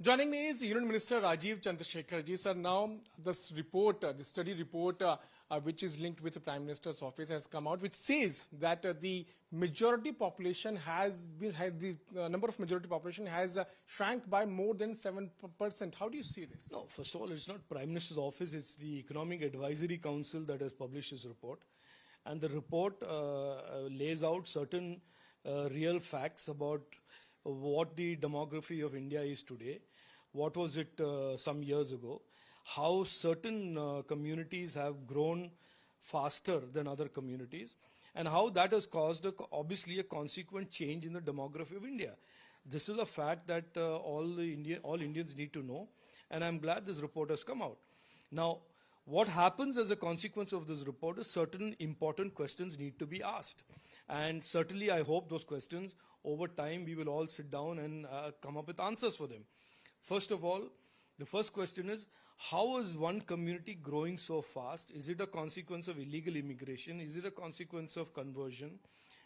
Joining me is Union Minister Rajiv Chandrasekhar ji. Sir, now this report, the study report, which is linked with the Prime Minister's office, has come out, which says that the majority population the number of majority population has shrank by more than 7%. How do you see this? No, first of all, it's not Prime Minister's office, it's the Economic Advisory Council that has published this report. And the report lays out certain real facts about what the demography of India is today, what was it some years ago, how certain communities have grown faster than other communities, and how that has caused obviously a consequent change in the demography of India. This is a fact that all Indians need to know, and I'm glad this report has come out. Now, what happens as a consequence of this report is certain important questions need to be asked. And certainly I hope those questions, over time, we will all sit down and come up with answers for them. First of all, the first question is, how is one community growing so fast? Is it a consequence of illegal immigration? Is it a consequence of conversion?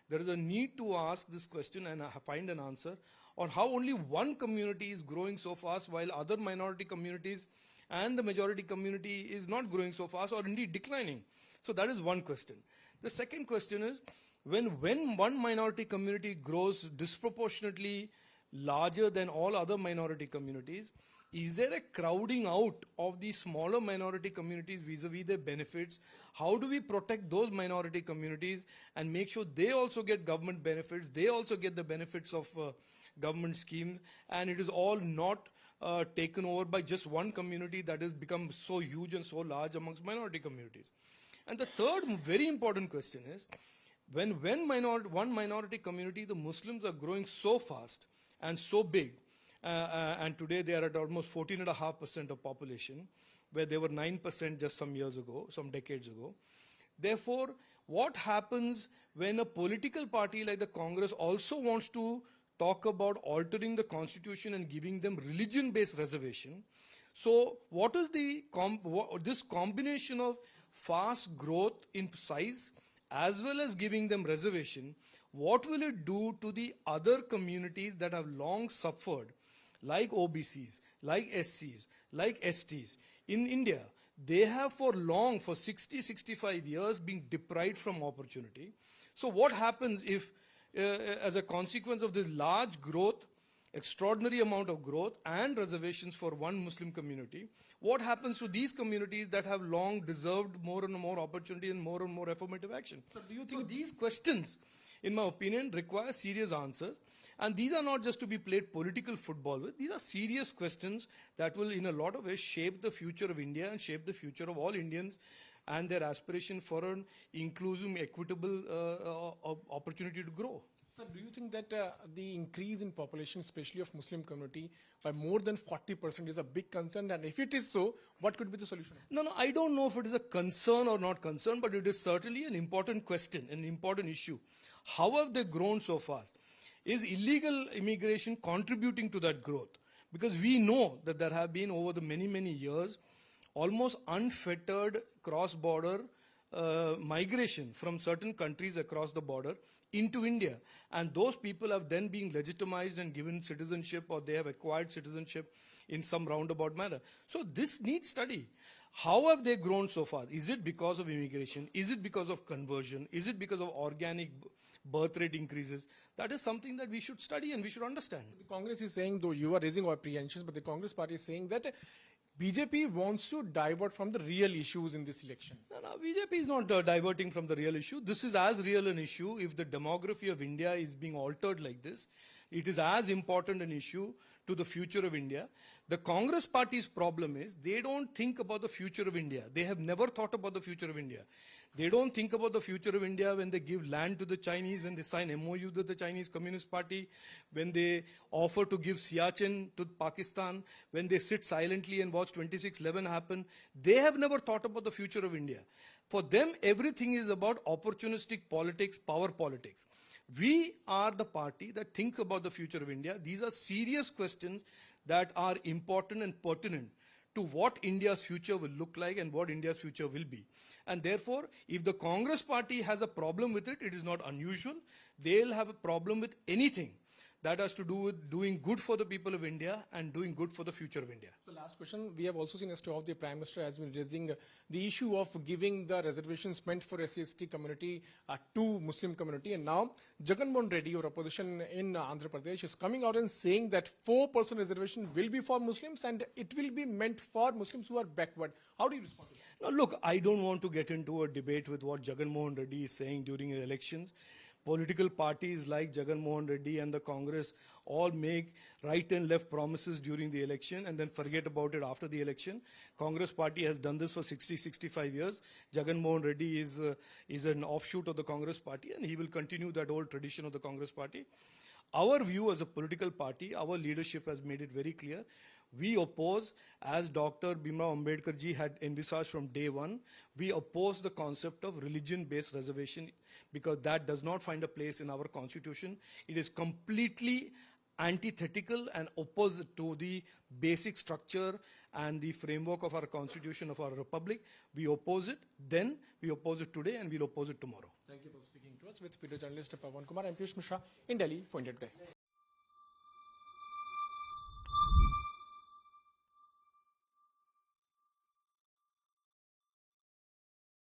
There is a need to ask this question and find an answer on how only one community is growing so fast while other minority communities and the majority community is not growing so fast or indeed declining. So that is one question. The second question is, when one minority community grows disproportionately larger than all other minority communities, is there a crowding out of the smaller minority communities vis-a-vis their benefits? How do we protect those minority communities and make sure they also get government benefits, they also get the benefits of government schemes, and it is all not taken over by just one community that has become so huge and so large amongst minority communities? And the third very important question is, when one minority community, the Muslims, are growing so fast and so big, and today they are at almost 14.5% of population, where they were 9% just some years ago, some decades ago. Therefore, what happens when a political party like the Congress also wants to talk about altering the constitution and giving them religion-based reservation? So what is this combination of fast growth in size as well as giving them reservation, what will it do to the other communities that have long suffered, like OBCs, like SCs, like STs? In India, they have for 60, 65 years been deprived from opportunity. So what happens if, as a consequence of this large growth, extraordinary amount of growth and reservations for one Muslim community, what happens to these communities that have long deserved more and more opportunity and more affirmative action? So do you think these questions, in my opinion, require serious answers? And these are not just to be played political football with. These are serious questions that will, in a lot of ways, shape the future of India and shape the future of all Indians and their aspiration for an inclusive, equitable opportunity to grow. Sir, do you think that the increase in population, especially of Muslim community, by more than 40% is a big concern? And if it is so, what could be the solution? No, I don't know if it is a concern or not concern, but it is certainly an important question, an important issue. How have they grown so fast? Is illegal immigration contributing to that growth? Because we know that there have been, over the many years, almost unfettered cross-border migration from certain countries across the border into India. And those people have then been legitimized and given citizenship, or they have acquired citizenship in some roundabout manner. So this needs study. How have they grown so far? Is it because of immigration? Is it because of conversion? Is it because of organic birth rate increases? That is something that we should study and we should understand. The Congress is saying, though you are raising apprehensions, but the Congress party is saying that BJP wants to divert from the real issues in this election. No, BJP is not diverting from the real issue. This is as real an issue. If the demography of India is being altered like this, it is as important an issue to the future of India. The Congress party's problem is they don't think about the future of India. They have never thought about the future of India. They don't think about the future of India when they give land to the Chinese, when they sign MOU with the Chinese Communist Party, when they offer to give Siachen to Pakistan, when they sit silently and watch 26/11 happen. They have never thought about the future of India. For them, everything is about opportunistic politics, power politics. We are the party that thinks about the future of India. These are serious questions that are important and pertinent to what India's future will look like and what India's future will be. And therefore, if the Congress party has a problem with it, it is not unusual. They'll have a problem with anything That has to do with doing good for the people of India and doing good for the future of India. So last question, we have also seen as to how the Prime Minister has been raising the issue of giving the reservations meant for SC/ST community to Muslim community, and now Jagan Mohan Reddy, your opposition in Andhra Pradesh, is coming out and saying that 4% reservation will be for Muslims and it will be meant for Muslims who are backward. How do you respond to that? Now, look, I don't want to get into a debate with what Jagan Mohan Reddy is saying during the elections. Political parties like Jagan Mohan Reddy and the Congress all make right and left promises during the election and then forget about it after the election. Congress party has done this for 65 years. Jagan Mohan Reddy is an offshoot of the Congress party, and he will continue that old tradition of the Congress party. Our view as a political party, our leadership has made it very clear. We oppose, as Dr. Bhimrao Ambedkar ji had envisaged from day one, we oppose the concept of religion-based reservation because that does not find a place in our constitution. It is completely antithetical and opposite to the basic structure and the framework of our constitution of our republic. We oppose it then, we oppose it today, and we'll oppose it tomorrow. Thank you for speaking to us with video journalist Pawan Kumar and Piyush Mishra in Delhi for India Today.